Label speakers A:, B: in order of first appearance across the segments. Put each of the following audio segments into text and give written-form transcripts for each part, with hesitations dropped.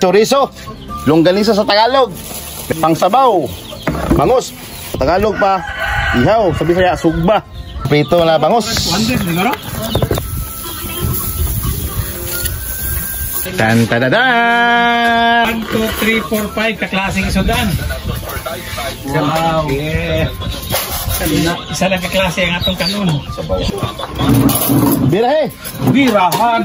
A: chorizo, longganisa sa Tagalog, pangsabaw, bangus, Tagalog pa, ihaw, sabi saya sugba, prito na bangus. Tan tadadan.
B: 1, 2, 3, 4, 5 kaklaseng sudan. Wow. Yeah. Isa lang kaklase ang atong kanon.
A: Birahe.
B: Birahan.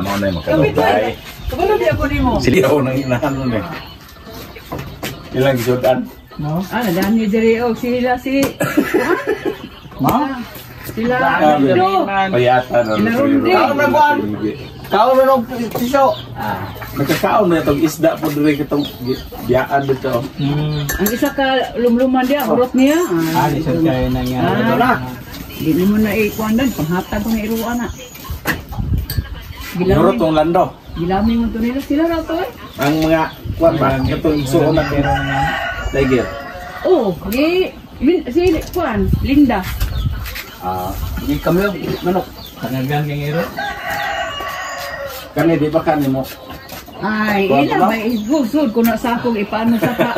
A: Mau na yung makalabay.
C: Kabalo di ako nimo.
A: Siliyaw nang inahan nun eh. Ilang isudan?
C: No? Nadaan niyo diri og sila si. Ma? Sila.
A: Payatan.
D: Kaon na ng tisyo.
A: Nagkakaon na itong isda po doon itong biyaan dito.
C: Ang isa ka lumluman dia, urot niya.
B: Lisod kayo nangyari.
C: Di mo na ikuandan, panghatag ko na iruan na.
A: Urot tong lando.
C: Gilami mo to nila, sila raw to eh.
A: Ang mga kuwan ba? Itong suon na pero tiger.
C: Oh, si kuan, Linda.
D: Hindi kami yung manok.
B: Tangagan kang iro.
A: Kani di ba kani mo?
C: Ay, ila ba igusod ko na sa akong ipaano sa pa.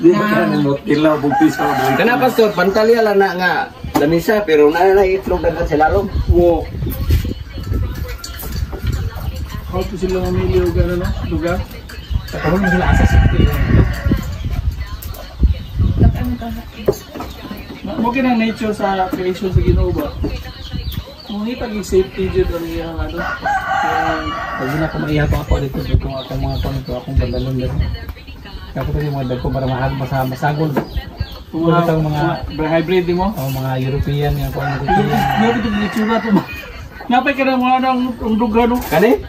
A: Di ba kani mo? Kilaw bugtis ko.
D: Kana pastor, pantalya lang na nga danisa pero na itlog dagat sa lalong.
A: Wo.
B: How to sila mamili o gano'n, no? Lugar? Karoon na sila asa city. Mungkin ang nature sa creation sa Ginoo ba? Kung itag safety dyan ang iyang ano. Pag na ko maiya ko ako dito kung akong mga konito, akong bandalon dito. Kapag ito yung mga dag ko para masagol. Kung mga hybrid mo? O mga European, yung kung ano European. Grabe ito yung tsura ito ba? Napay ka na mga ang lugar no?
D: Kani?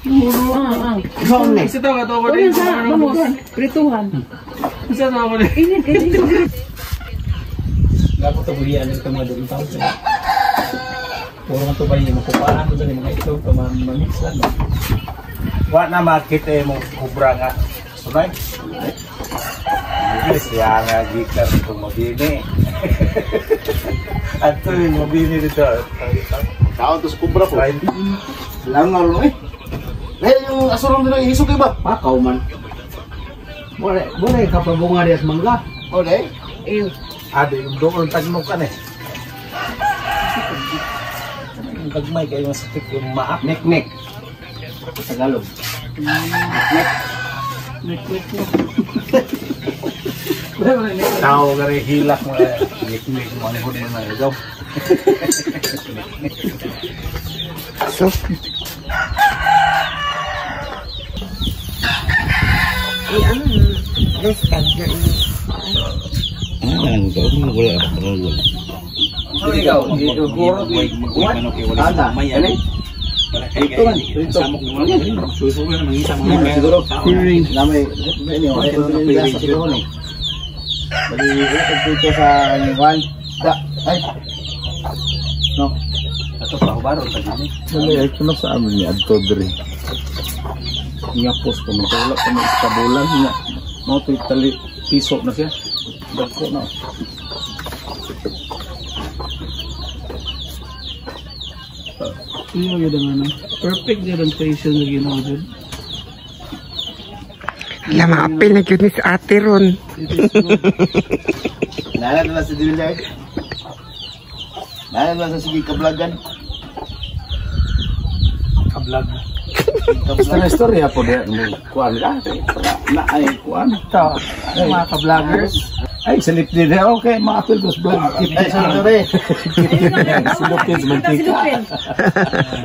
B: Ikaw ni? Isa tawag ito ako din.
C: Prituhan.
B: Isa tawag ako din.
C: Init.
B: Dapat ito bulian ito mga doon tawag sila. Puro nga ito ba yung makupaan ito mga itlog ito mamix lang.
A: Wa na makita mo kubra nga. Sunay? Yes, yan nga gikan itong mabini. At ito yung mabini dito. Kaon to sa kubra po.
D: Langaw no eh.
A: Dahil yung asurong nila ihisog iba.
D: Pakaw man. Boleh kapabunga dia semangga.
A: Okay.
D: Ada yung doon tagmok kan eh.
A: Yung kagmay kayo masakit yung maak.
D: Nek. Tagalog.
B: Nek.
A: Tao gari hilak mo na. Nek manghod mo na ikaw. So. Ang daw mo wala ako.
D: Ikaw, guro ada. Ini? Itu kan,
B: Samok mo lang. Susulo na mangita mo.
D: siguro. Namay ini oh, biasa siguro ni. Bali ito sa Juan. Ay. No. Ato pa baro sa kami.
A: Ay, ito na sa amin ni Adto Dre. Nga post ko, magkawala ka ng iskabulan niya. Mga tali piso na siya. Dagko na.
B: Ano yun ang ano? Perfect yun ang creation na ginawa dyan.
E: Lamapil na yun sa ate ron.
A: Nalan na sa Dillard. Nalan na sa sige kablagan.
B: Kablag.
A: Basta na istorya po dia kuan ka na ay kuan ta
B: Ay, mga ka-vloggers.
A: ay salip din okay mga pilgos vlog ay sorry silupin mantika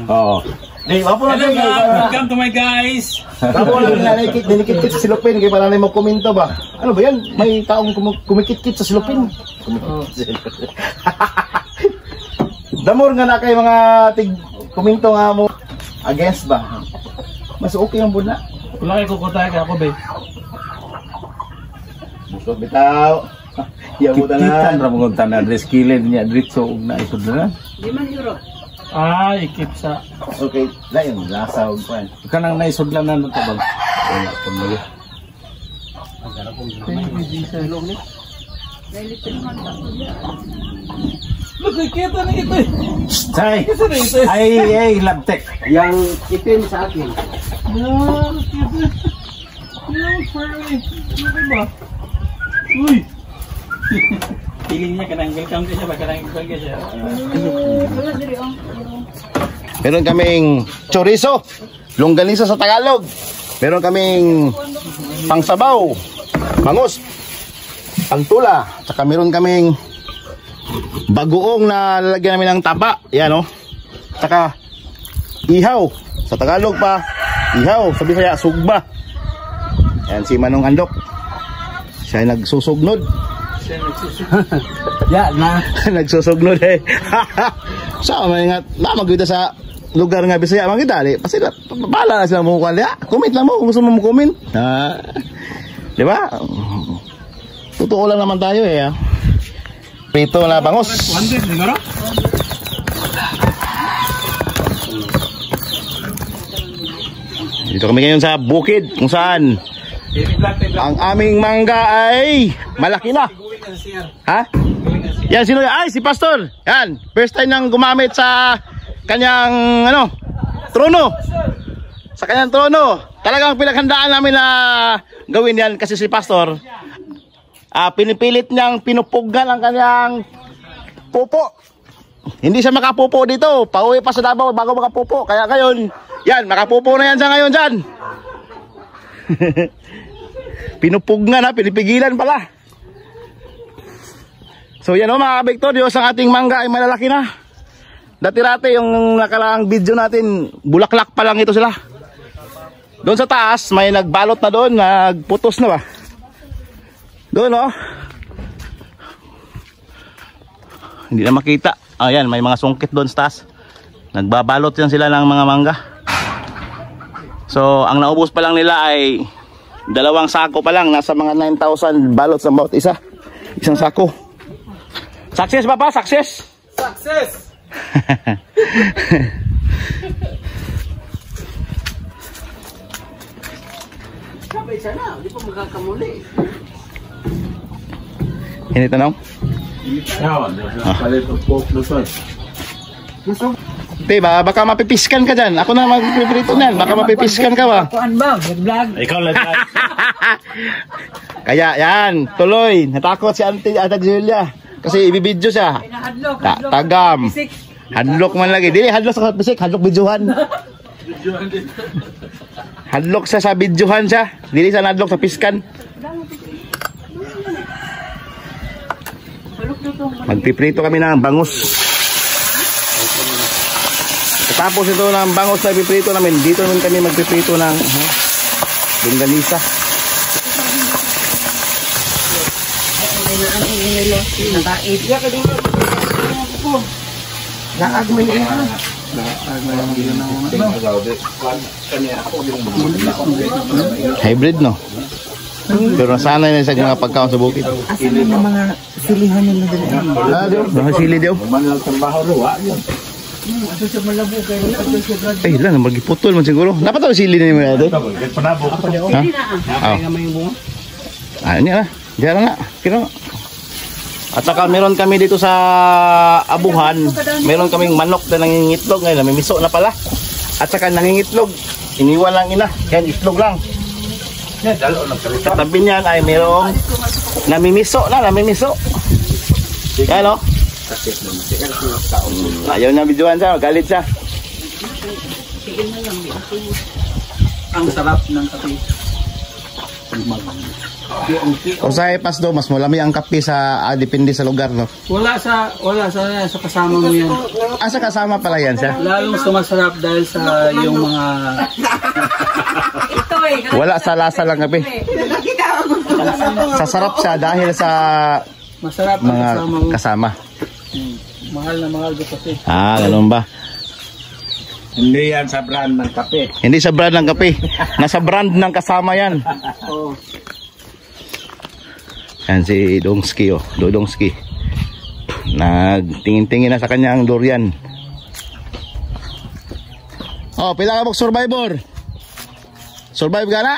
A: oo
D: Wapo na
B: Hello
D: din.
B: welcome to my guys.
D: Wapo na din. Dinikit-kit sa silupin. Kaya para na mo komento ba? Ano ba yan? May taong kumikit-kit sa silupin. Damor nga na kay mga komento nga mo against ba? Mas okay ang buna.
B: Wala kayo kukutay ka ako, babe.
D: Busog bitaw. Yabutan
A: Kikitan
D: na.
A: ramon tanan reskilid niya dritso ug na isod na.
B: Ikip sa...
D: Okay, lain lasa og pan.
A: Kanang naisod lang na tabag. Wala pa mo.
B: Look, kita na ito eh.
A: Ay,
B: Isa na ito eh.
A: ay, labtek.
D: Yang itim sa akin.
B: Yan, kita. Yan, furry. Ano ba? Uy! Feeling niya, kanang welcome ka siya ba? Kanang welcome ka siya.
D: Meron kaming chorizo, longganisa sa Tagalog. Meron kaming pangsabaw, bangus, pantula, saka meron kaming bagoong na lalagyan namin ng taba. Yan, oh. Saka ihaw, sa Tagalog pa ihaw, sa Bisaya sugba. Yan si Manong Andok. Siya ay nagsusugnod.
A: Ya na.
D: Nagsusugnod eh. Sa may nga namagita sa lugar nga Bisaya man kita di. Kasi bala na sila mo kuan dia. Comment lang mo kung gusto mo comment. Di ba? Totoo lang naman tayo eh. Prito na bangus.
B: 100, siguro?
D: Dito kami ngayon sa bukid kung saan ang aming mangga ay malaki na. Ha? Yan, sino yan? Ay, si Pastor. Yan, first time nang gumamit sa kanyang trono. Sa kanyang trono. Talagang pinaghandaan namin na gawin yan kasi si Pastor pinipilit niyang pinupugan ang kanyang pupo. Hindi siya makapupo dito. Pauwi pa sa Davao bago makapupo. Kaya ngayon, yan, makapupo na yan siya ngayon dyan. Pinupugnan na, pinipigilan pala. So yan o mga kabiktor, Diyos ang ating mangga ay malalaki na. Dati-rati yung nakaraang video natin, bulaklak pa lang ito sila. Doon sa taas, may nagbalot na doon, nagputos na ba? Doon o. Hindi na makita. Ayan, may mga sungkit doon sa taas. Nagbabalot yan sila ng mga mangga. So, ang naubos pa lang nila ay 2 sako pa lang, nasa mga 9,000 balot sa bawat isa. Isang sako. Success papa, success.
B: Success! Sabay siya na, hindi pa magkakamuli.
D: Ini tanong.
A: Palit og pork lusot.
D: Diba, baka mapipiskan ka dyan. Ako na magpiprito niyan. Baka mapipiskan ka ba?
C: Kuan ba? Vlog.
B: Ikaw lang.
D: Kaya yan, tuloy. Natakot si Ate Julia. Kasi ibibidyo siya.
C: Pinahadlok.
D: Tagam. Hadlok man lagi. Dili, hadlok sa bisik. Hadlok bidyohan. Hadlok siya sa bidyohan siya. Dili sa hadlok sa piskan. Magpiprito kami ng bangus. Tapos ito ng bangus na piprito namin, dito naman kami magpiprito ng longganisa. Hybrid no? Pero nasanay na sa mga pagkaon sa bukid.
C: Asan na yung mga silihan nila doon?
D: Mga sili daw.
A: Manal trabaho ro wa.
D: Ay, lang, magiputol man siguro. Dapat ako sili na yung mga doon. Ha? Ano niya na? Diyan na. Kino. At saka meron kami dito sa Abuhan, meron kaming manok na nangingitlog ngayon, namimiso na pala. At saka nangingitlog, iniwan lang ina, yan itlog lang. Sa tabi niyan ay merong namimiso na, namimiso. Yan o. Ayaw na videoan siya, galit siya.
B: Ang sarap ng kape.
D: Usahay pas do, mas malami ang kape sa depende sa lugar, no?
B: Wala sa kasama mo yan.
D: Asa kasama pala yan siya?
B: Lalong sumasarap dahil sa yung mga
C: Ito eh.
D: Wala sa lasa lang kape. Sasarap siya dahil sa
B: masarap ang
D: mga
B: kasama mo.
D: kasama.
B: Mahal na mahal ko kasi.
D: Ganun ba?
A: Hindi yan sa brand ng kape.
D: Hindi sa brand ng kape. Nasa brand ng kasama yan.
B: Oo.
D: Yan si Dongski, oh. Dodongski. Nagtingin-tingin na sa kanya ang durian. Oh, pila ka survivor? Survive ka na?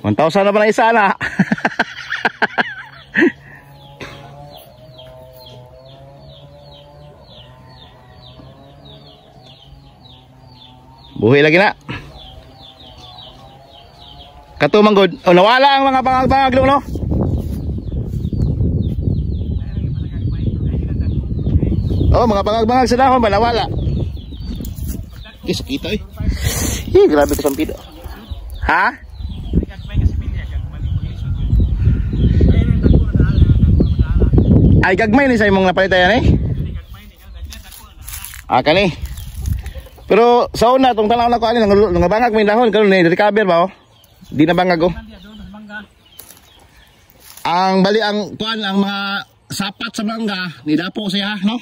D: 1,000 na ba na isa na? Buhay lagi na. Katumanggod. O, nawala ang mga bangag-bangag no? Oh, mga bangag-bangag sa dahon ba? Nawala. Kita eh. Grabe ko sampido. Ha? Ay, gagmay ni sa imong napalitayan eh? Kani. Pero sa una, itong tanaw na ko alin, nangabangag may dahon, karon ni recover ba oh? Di na bangag oh. Ang bali ang kuan ang mga sapat sa mangga, ni dapo siya, no?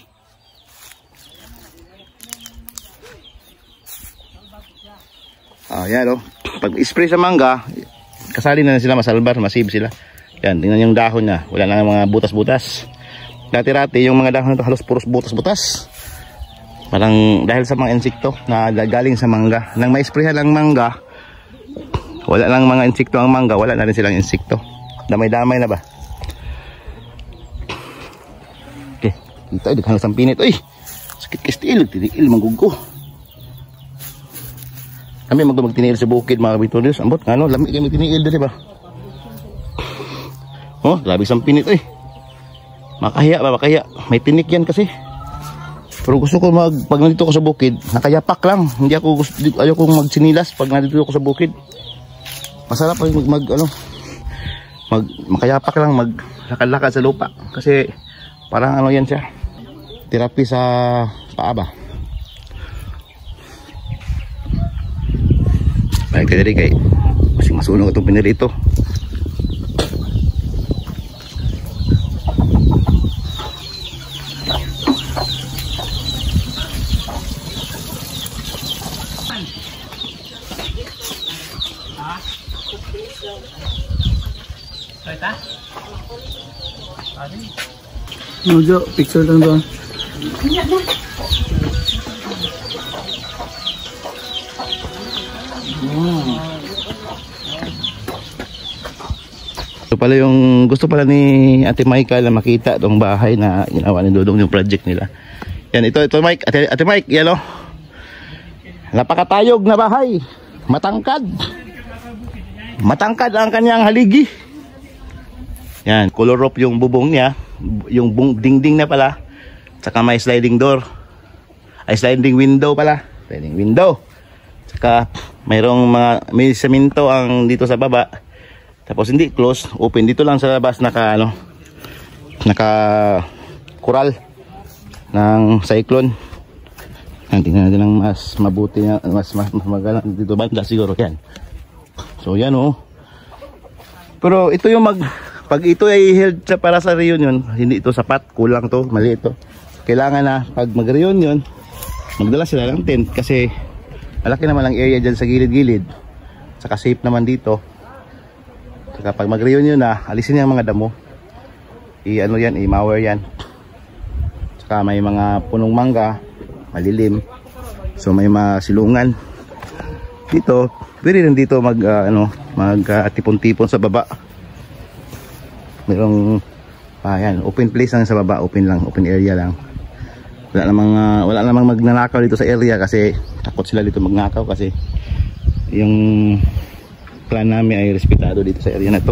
D: Yan oh. Pag spray sa mangga, kasali na sila masalbar, masib sila. Yan, tingnan yung dahon niya, wala na mga butas-butas. Dati-rati yung mga dahon nito halos puros butas-butas. Parang dahil sa mga insekto na galing sa mangga. Nang ma-sprayhan lang mangga, wala lang mga insekto ang mangga, wala na rin silang insekto. Damay-damay na ba? Okay, dito ay daghan sa pinit. Uy, sakit kastil, tiniil manggugo. Kami magtiniil sa bukid mga kabitulos. Ambot ano, lami kami tiniil dito ba? Oh, labi sa pinit uy. Makahiya ba, makahiya. May tinik yan kasi. Pero gusto ko pag nandito ako sa bukid, nakayapak lang. Hindi ako ayaw kong magsinilas pag nandito ako sa bukid. Masarap ay makayapak lang, maglakad-lakad sa lupa. Kasi parang ano yan siya. Therapy sa paa ba. Baik ka diri kay masing masunog itong pinirito.
B: Mojo, picture lang doon.
D: So pala yung gusto pala ni Ate Michael na makita itong bahay na ginawa ni Dodong yung project nila. Yan, ito Mike, Ate Mike, yan o. Napakatayog na bahay. Matangkad. Matangkad ang kanyang haligi. Yan, color rope yung bubong niya. Yung dingding na pala. Tsaka may sliding door. Ay, sliding window pala. Sliding window. Tsaka mayroong may semento ang dito sa baba. Tapos hindi close, open dito lang sa labas naka kural ng cyclone. Tingnan natin ang mas mabuti na mas magalang dito banda siguro yan. So yan oh. Pero ito yung pag ito ay held para sa reunion, hindi ito sapat, kulang to, mali ito. Kailangan na pag mag-reunion, magdala sila ng tent kasi malaki naman ang area dyan sa gilid-gilid. Saka safe naman dito. Saka pag mag-reunion na, alisin yung mga damo. I-ano yan, i-mower yan. Saka may mga punong mangga, malilim. So may masilungan. Dito, pwede rin dito mag-tipon-tipon sa baba. Mayroong yan, open place lang sa baba, open area lang. Wala namang magnanakaw dito sa area kasi takot sila dito magnakaw kasi yung plan namin ay respetado dito sa area na to.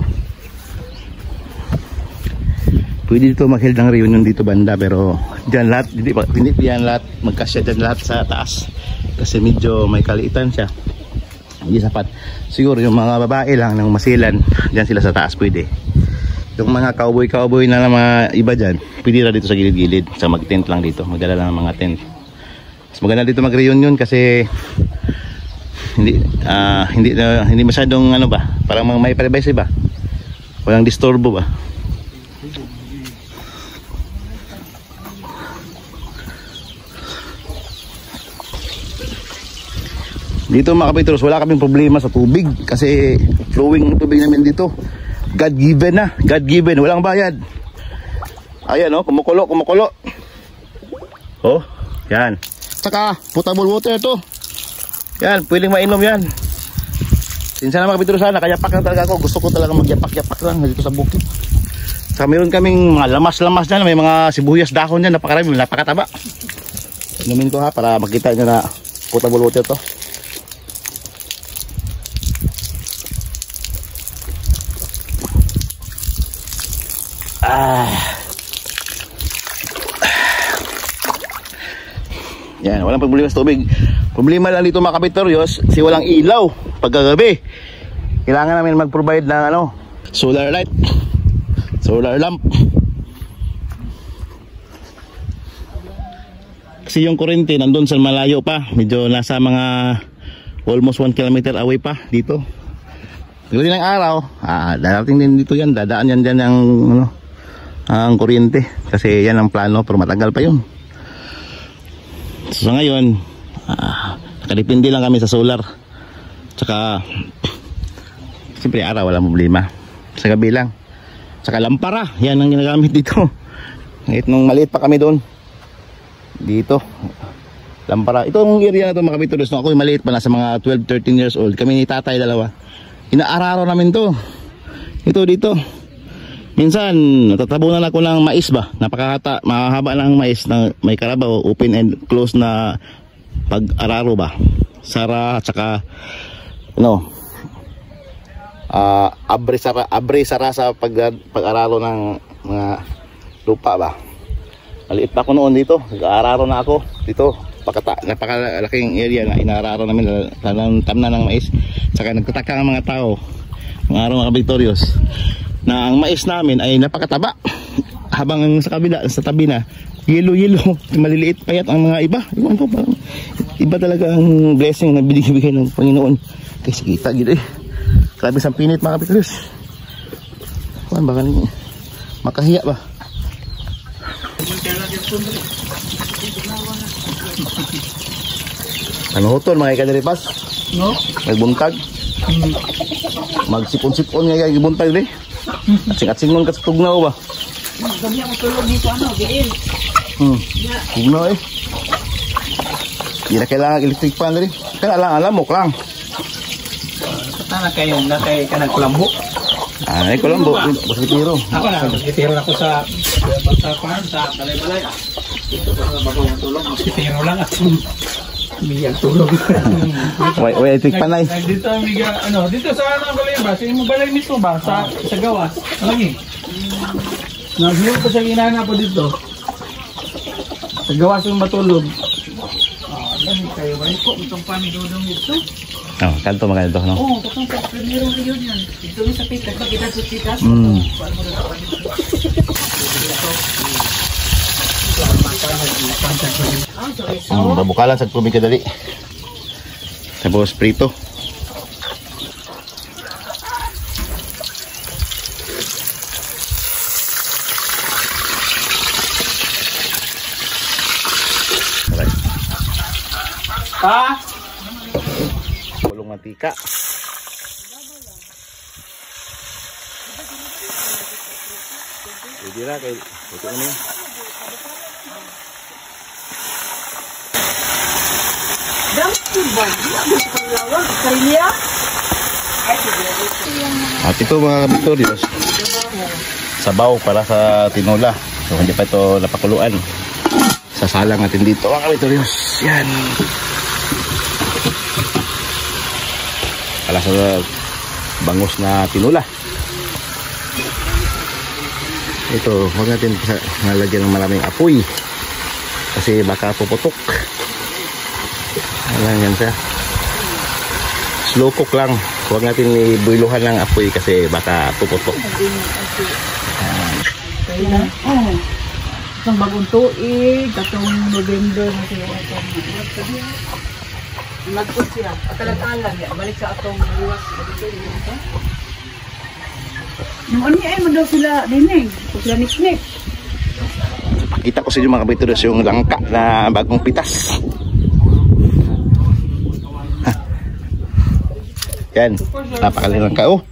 D: Pwede dito mag-held ng reunion dito banda pero dyan lahat, hindi yan lahat magkasya dyan lahat sa taas kasi medyo may kaliitan siya.
F: Hindi sapat. Siguro yung mga babae lang ng masilan, dyan sila sa taas pwede. Yung mga cowboy na mga iba dyan, pwede na dito sa gilid-gilid. Sa mag-tent lang dito, magdala lang ng mga tent. Mas maganda dito mag-reunion kasi hindi masyadong ano ba, parang mga may privacy ba, walang disturbo ba. Dito mga kapitros, wala kaming problema sa tubig kasi flowing tubig namin dito. God given na, God given, walang bayad. Ayan oh, kumukulo. Oh, yan. Saka potable water to. Yan, pwedeng mainom yan. Sinsan na mga kapitros, nakayapak lang talaga ako. Gusto ko talaga magyapak-yapak lang dito sa bukid. Saka meron kaming mga lamas-lamas dyan, may mga sibuyas dahon dyan, napakarami, napakataba. Inumin ko ha, para makita nyo na potable water to. Yan, walang problema sa tubig. Problema lang dito mga kapitoryos, kasi walang ilaw pagkagabi. Kailangan namin mag-provide ng ano, solar light, solar lamp. Kasi yung kuryente nandun sa malayo pa, medyo nasa mga almost 1 kilometer away pa dito. Pagdating ng araw, darating din dito yan, dadaan yan dyan ang ano, ang kuryente. Kasi yan ang plano, pero matagal pa yun. So ngayon, nakadepende lang kami sa solar. Tsaka siyempre araw walang problema. Sa gabi lang. Tsaka lampara, yan ang ginagamit dito. Kahit nung maliit pa kami doon, dito lampara. Itong area na ito mga kapitolos, nung ako yung maliit pa, nasa mga 12-13 years old, kami ni tatay dalawa, inaararo namin to. Ito dito. Minsan natatabunan ako ng mais ba, napakahata, mahaba lang mais na may karabaw, open and close na pag-araro ba, sara, tsaka abre sara sa pag-araro ng mga lupa ba. Maliit pa ako noon dito, nag-araro na ako dito, napakalaking area na inararo namin, tamnan ng mais. Tsaka nagtataka ang mga tao ng araw mga Victorious na ang mais namin ay napakataba, habang sa kabila, sa tabi na yelo, maliliit payat ang mga iba. Iwan ko, parang iba talaga ang blessing na binigay ng Panginoon. Kasi kita gitu eh, grabe sa pinit mga Victorious. Kuan ba kanina, makahiya ba? Ano hutol mga ikadiripas? No? Magbuntag? Magsipon-sipon nga buntag rin. Atsing-atsing nun ka sa tugnaw ba?
C: Dami ako tulog dito giin.
F: Tugnaw eh. Hindi na kailangan electric fan rin. Kaya alam mo lang.
B: Sana kayo na kay kanang kulambo.
F: Ay kulambo, basketero.
B: Ako na, basketero ako sa farm, sa balay-balay. Dito sa bagong tulog, basketero lang at bigyan tulog.
F: Wait, electric fan ay.
B: Dito dito sa balay ba? Sa imong balay mismo ba? Sa gawas. Lagi. Naghiyo ko sa ginana po dito. Sa gawas yung matulog. Lagi kayo ba? Itong pamidodong dito.
F: Oh, kanto mga ito, no?
C: Oo, katong sa primero yun yan. Ito yung sa pitas, kita sa pitas.
F: Babukalan sa tubig kadali. Tapos prito. Kulong mantika. Jadi lah kayak itu ini. At ito mga Victorious, sabaw para sa tinola. So hindi pa ito napakuluan. Sasalang natin dito mga Victorious. Yan. Para sa bangus na tinola. Ito, huwag natin nalagyan ng maraming apoy kasi baka puputok. Alam yan siya. slow cook lang. Huwag natin ibuyluhan ng apoy kasi baka tutok.
C: Kaya, itong bagong tuig, katong November na siya. Nagput siya. Pagkalatalan niya, balik sa atong luwas. Nung ano niya, daw sila dinig. Sila nisnik.
F: Pakita ko sa inyo mga kabitulos yung langka na bagong pitas. Yan, napakaling langka. Oh,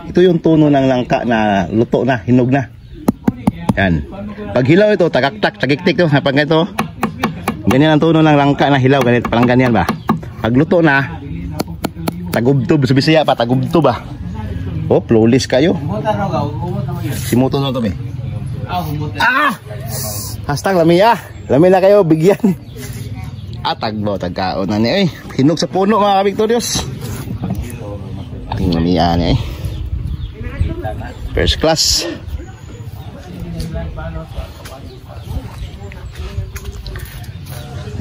F: ito yung tuno ng langka na luto na, hinog na. Yan. Pag hilaw ito, tagaktak, tagiktik to. Pag ito, ganyan ang tuno ng langka na hilaw. Ganito, parang ganyan ba? Pag luto na, tagubtob. Sa Bisaya pa, tagubtob ba? Oh, flawless kayo. Simuto na ito, be. Hashtag lamiya. Lami na kayo, bigyan. Tagbo, tagkaon na niya. Hinog sa puno, mga kabiktoryos. Ating lamiya niya. First class.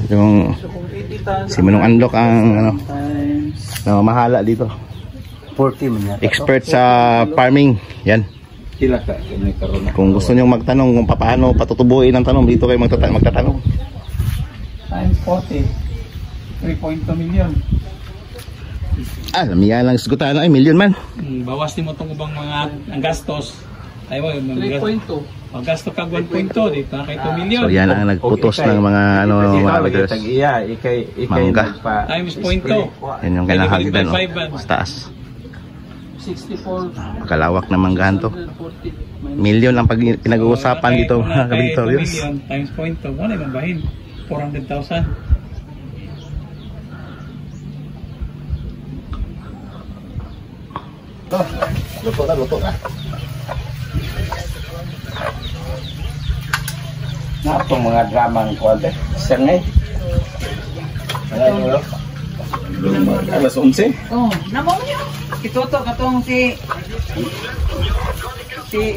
F: Yung si Manong Anlok ang mahala dito.
D: 40 man yan.
F: Expert sa farming. Yan.
A: Sila ka, may karoon na.
F: Kung gusto niyo magtanong kung paano patutubuin ang tanong, dito kayo magtatanong.
B: Times 40. 3.2 million.
F: Lamiya lang sigutan ay million man.
B: Bawas ni mo itong ubang mga ang gastos. Ay mo, 3.2. Ang gasto kag 1.2 dito kay 2 million.
F: So yan ang nagputos ng mga mga bagers. Mangga.
B: Times 0.2.
F: Yan yung kinahagdan sa taas.
B: 64.
F: Makalawak na manggahan to. Million ang pinag-uusapan dito mga kabiktoryos.
B: Times 0.2. Wala yung bahin. 400,000.
F: Luto na.
A: Na itong mga drama ng kwante. Sangay. Alas 11.
C: Oh, namo niyo. Ituto katong si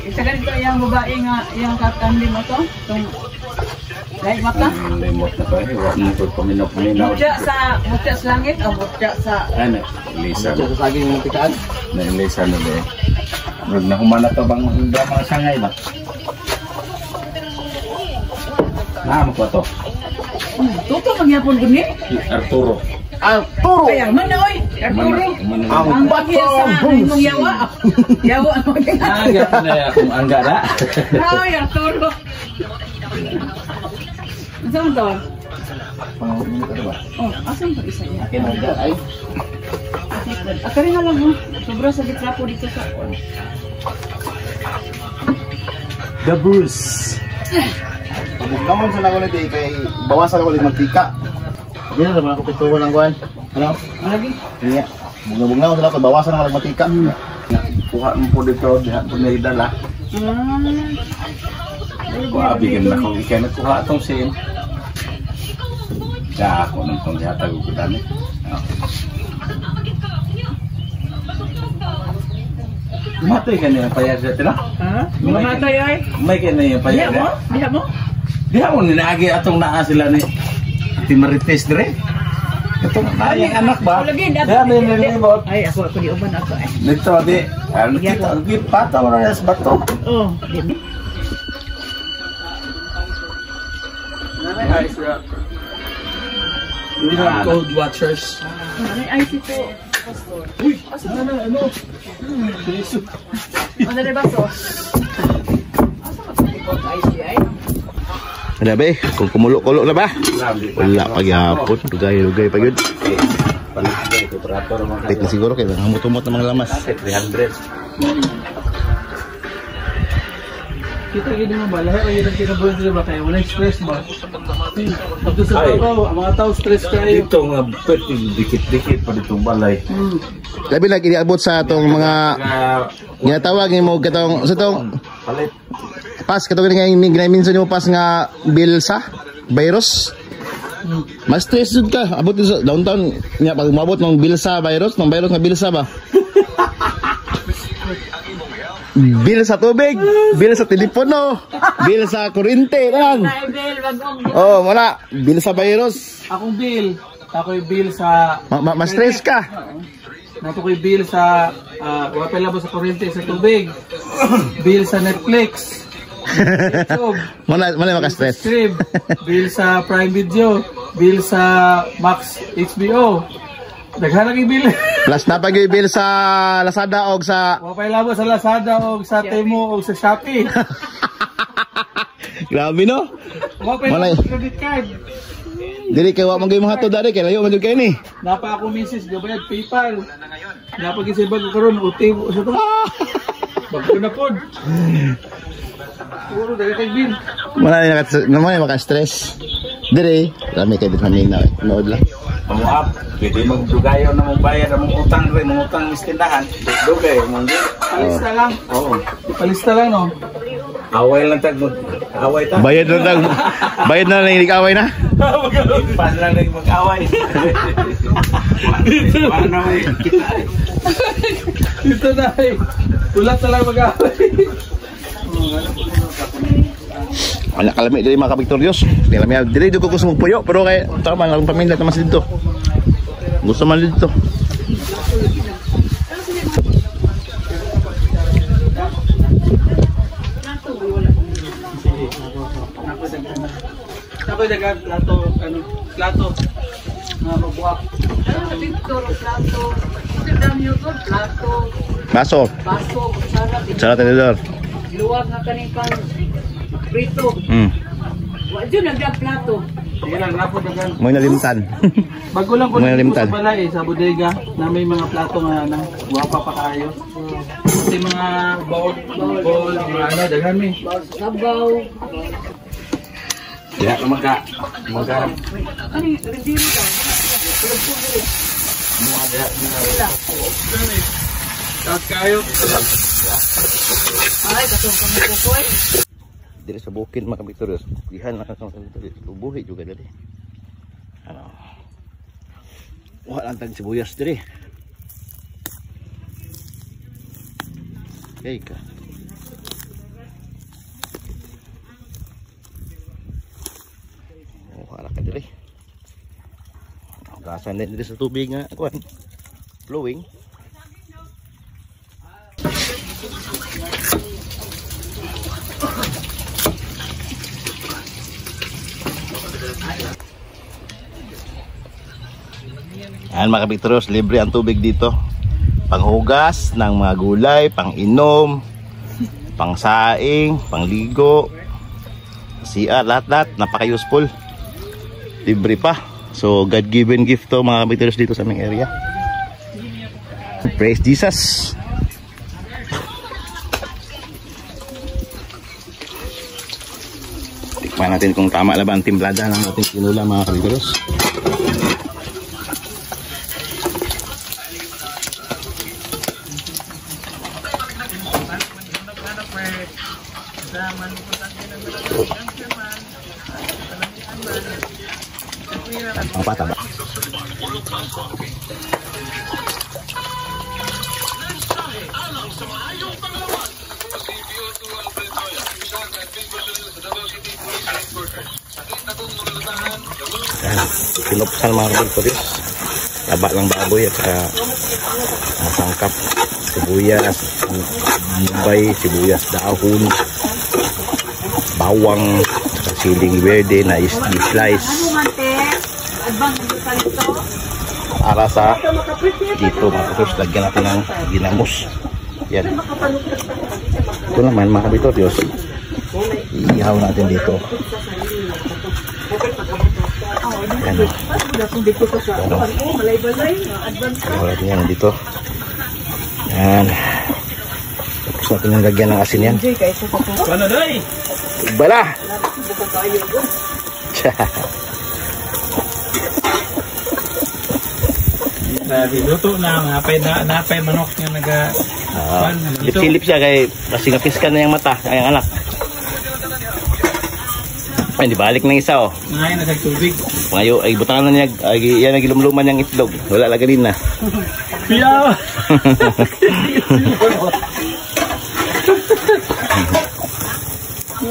C: isa ganito yung babae nga yung katandem mo to. Tong dahil mata.
A: Limot na pa. Huwag mo ito paminaw-paminaw.
C: Mutya sa langit o mutya sa
A: Ano? Lisa.
D: Sa saging ng tikaan.
A: Na-lisa na ba eh. Huwag na humana to bang drama sangay ba? Naam ko to.
C: tuto magyapon guni.
A: Arturo.
D: Arturo!
C: Kaya man oy, Arturo.
D: Ang
C: Bagya sa imong yawa. Yawa mo din.
A: Agad na akong anggara.
C: Ay, Arturo. Saan to? Oh, asan pa isa niya?
A: Ay.
C: Akari nga lang mo. Sobra sa bitrapo dito sa...
D: The Bruce. Pagbukaman sa nakulit kay bawasan ako ulit magtika. Hindi na naman ako pituwa ng kuhan. Ano?
C: Lagi?
D: Iya. Bunga-bunga ko sila kay bawasan ako ulit magtika.
A: Kuha mo po dito. Diha po nilidala. Kuha bigyan na kong ikan at kuha itong sin. Kaya ako nang itong yatag ko dami. Matay ka na yung payag sa tira?
C: Ha? Mamatay ay?
A: May ka na yung payag.
C: Diha mo? Diha mo?
A: Diha mo ninagi atong naa sila ni Timarites dire. Itong ayang anak ba?
C: Lagi,
A: Diha may nilibot.
C: ay, ako di uban ako eh.
A: Dito di. Ano kita? Pata mo na sa bato.
C: Oh, di.
B: Hi, sir. We have code watchers.
C: Ay, IC po.
B: Uy! Asa na ano?
C: Ano na ba so? Asa ka sa likod sa IC ay?
F: Wala ba kung kumulo-kulo na ba? Wala pagyapon. Dugay-dugay pa yun.
A: Panagay ko operator mo.
F: Pit na siguro kayo. Hamot-humot ng mga lamas.
A: 300.
B: Kita gini mo ba? Lahat ay yung kinabuhan sila ba kayo? Walang stress ba? Pagka sa trabaho, ang mga tao stress kayo.
A: Dito nga pwede dikit-dikit pa ditong balay.
F: Labi lang iniabot sa itong mga ginatawag mo katong sa itong
A: Palit.
F: pas katong ginaminsan mo pas nga bilsa virus. Mas stress jud ka abot sa downtown nya pag umabot ng bilsa virus nga bilsa ba. Bil sa tubig, bil sa telepono, bil sa kuryente, kan? Oh, wala. Bil sa virus.
B: Akong bill, Ako'y bill sa...
F: Ma-stress ka.
B: Ako'y bill sa... wala pa labas sa kuryente sa tubig. Bill sa Netflix. YouTube.
F: Mana maka-stress.
B: Bill sa Prime Video. Bill sa Max HBO. Daghan lagi bill.
F: Plus na pag-bill sa Lazada o sa...
B: Wala pa labas sa Lazada o sa Temu o sa Shopee.
F: Grabe no?
B: Wala pa labas sa credit card.
F: Dili kay wa man gyud mga to dali kay layo man jud kay ni.
B: Napa ako misis gabayad PayPal. Napa gisibag ko karon UT sa to. Bago na pod. Puro dali kay bin.
F: Mana maka-stress. Diri, kami kay bitman nina eh. Nood lang.
A: Pamuap, pwede magdugayo na mong bayad ang mong utang rin, mong utang istindahan. Dugay, mong
B: Palista lang.
A: Oo.
B: Palista lang no.
A: Away lang tag away ta.
F: Bayad na lang away na.
A: Pan lang nang mag-away. Paano may kita?
B: Dito na eh. Ulat na lang mag-away.
F: Anak kalami diri mga kabiktoryos. Diri ko gusto magpuyo pero kay tama lang pamilya naman dito. Gusto man dito.
B: Ako'y dagat plato. Mabuak.
C: Victor, plato. Instagram YouTube, plato.
F: Baso.
C: Baso, sarap.
F: Sarap tinidor.
C: Luwag nga kaning pang prito. Wadyo nagdag plato.
B: Sige lang, napo dagan.
F: Mo nalimtan.
B: Bago lang ko
F: Mga
B: dito
F: limtan.
B: sa balay sa bodega na may mga plato nga na guwapa pa kayo. Kasi mga bowl, mga ano, daghan mi.
C: Sabaw.
A: Kaya ka
C: Ano yung review ka?
B: Tapos kayo.
C: Ay, katong kami kukoy.
F: Diri sa bukid mga kabiktoryos. Dihan na sa buhi juga dali. Ano. Wala lang tag sibuyas diri. Okay ka. Wala ka diri. Gasan din diri sa tubig nga kuan. Flowing. Ayan mga kabiktoryos, libre ang tubig dito. Panghugas ng mga gulay, pang-inom, pang-saing, pang-ligo, CR, lahat-lahat, napaka-useful. Libre pa. So, God-given gift to mga kabiktoryos dito sa aming area. Praise Jesus! Tikman natin kung tama na ba ang timplada ng ating kinula mga kabiktoryos. Ang pataba. Pinupsan mga kabiktoryos. Taba lang baboy at sangkap, sibuyas, mubay, sibuyas dahon, bawang, siling verde na i-slice para sa dito mga kabiktoryos. Lagyan natin ng ginamos. Yan. Ito naman mga kabiktoryos, ihaw natin dito. Yan. Ihaw natin yan dito. Yan. Tapos natin yung lagyan ng asin yan. Bala!
B: Luto na, napay manok nga naga...
F: Lip-silip siya kay kasi napiskan na yung mata, ang anak. Ay, di balik ng isa oh.
B: Ngayon nagtubig.
F: Ngayon ay butangan na niya, ay yan nagilumluman niyang itlog. Wala lang ganina.
B: Piyaw!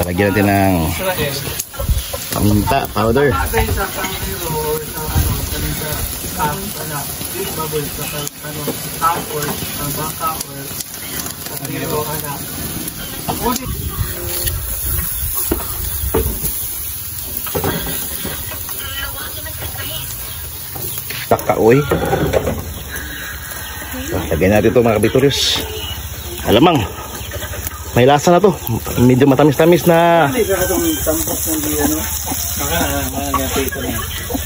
F: Lagyan natin ng paminta powder.
B: big bubble sa ano, cow or baka or zero na.
F: Takaoy. Lagyan natin ito mga kabituris. Alamang. May lasa na to. Medyo matamis-tamis na.
B: Hindi ka itong tampok ng di ano. Makangati ito na.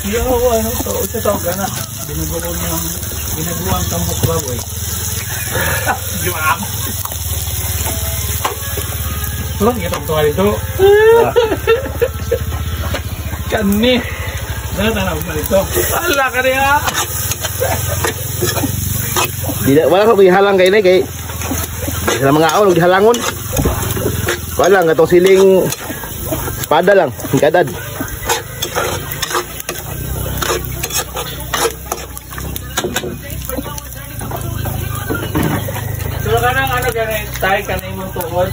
B: Hindi ako ano to. Ito tawag ka na. Ginagawa ang tampok baboy. Di ba ako? Tulang itong tuwa dito. Kani. Natanap mo dito. Ala ka niya.
F: Wala ka gihalang kay kay sa mga aon gihalangon. Wala nga tong siling espada lang, kadad.
B: So kanang ano ganit tay kanay mo tuod.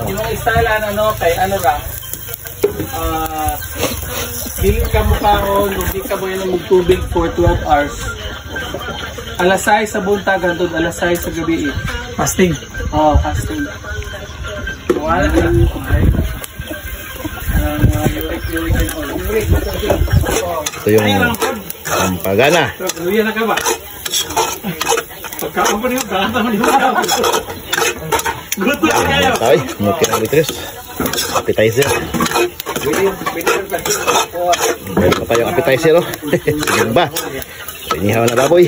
B: Yung style ano kay ano lang. Dili ka mo kaon, hindi ka mo yung magtubig for 12 hours. Alas 6 sa buntag hangtod alas 6 sa gabi. Fasting. Oh, fasting. Wala na.
F: Ito yung pampagana.
B: Luya na ka ba? Pagkaon pa niyo, gata mo niyo. Gusto na kayo.
F: Ay, mukha na bitres. Appetizer. Meron pa yung appetizer, oh. Sige ba? Inihaw na baboy.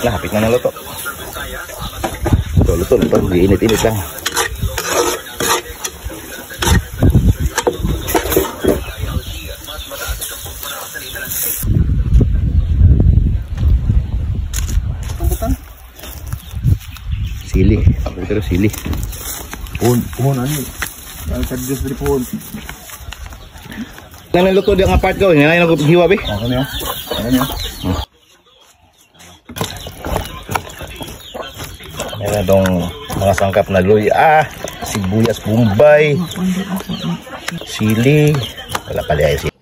F: Hapit na ng luto. Luto. Init-init lang. Sili. Ako pero sili.
D: Puhon ano eh. Ang sadjus dari puhon.
F: Lang niluto di ang apart ko. Hindi na yung hiwa, be.
D: Ano niyo? Ano niyo?
F: Meron itong mga sangkap na luya, sibuyas, bombay, sili. Wala pala ay sili.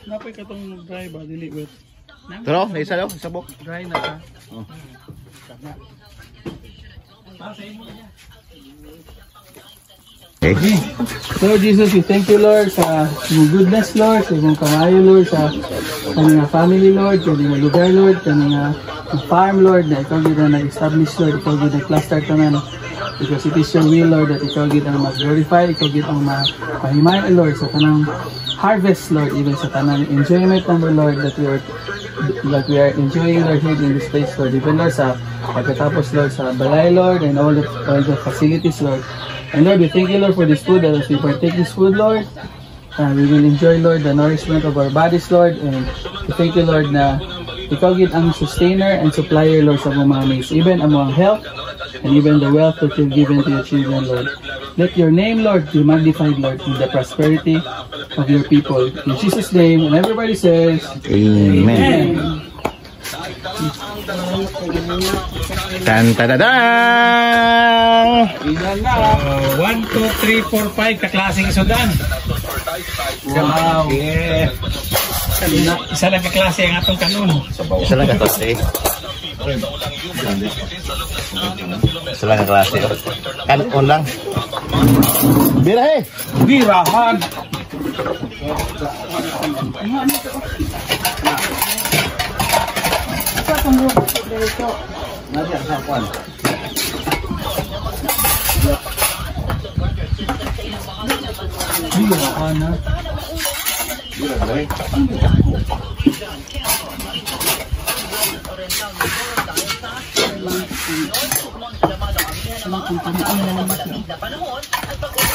B: Napay ka itong dry ba? Dili wet.
F: Pero, naisa daw, sabok.
B: Dry na ka.
F: Okay.
B: Lord Jesus, we thank you, Lord, sa iyong goodness, Lord, sa iyong kamayo, Lord, sa kanina family, Lord, sa iyong lugar, Lord, kanina farm, Lord, na ikaw gina na-establish, Lord, ikaw gina cluster ka na, because it is your will, Lord, that ikaw gina mag-glorify, ikaw gina mahimayan, Lord, sa kanang harvest, Lord, even sa kanang enjoyment number, Lord, that we are enjoying, Lord, here in this place, Lord, even, Lord, sa pagkatapos, Lord, sa balay, Lord, and all the facilities, Lord. And Lord, we thank you, Lord, for this food, that as we partake this food, Lord, we will enjoy, Lord, the nourishment of our bodies, Lord, and we thank you, Lord, na ikaw gid ang sustainer and supplier, Lord, sa mga needs, even among health, and even the wealth that you've given to your children, Lord. Let your name, Lord, be magnified, Lord, in the prosperity of your people. In Jesus' name, and everybody says,
F: Amen. Tan-tadadang!
B: Ilan na. 1, 2, 3, 4, 5 kaklaseng sudan. Wow. Yeah. Isa lang kaklase ang atong kanon.
F: Isa lang kaklase. Isa lang kaklase. Kanon lang. Birahe!
B: Birahan! Birahan na.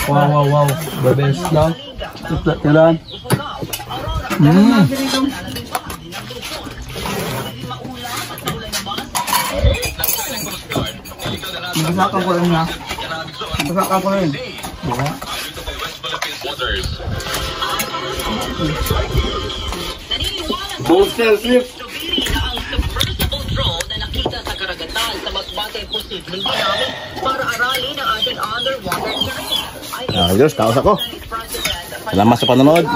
B: Wow. The best lang. Kailan? Masakan ko rin na. Masakan ko rin.
D: Booster slip.
F: Diyos, kaos ako. Salamat sa panonood.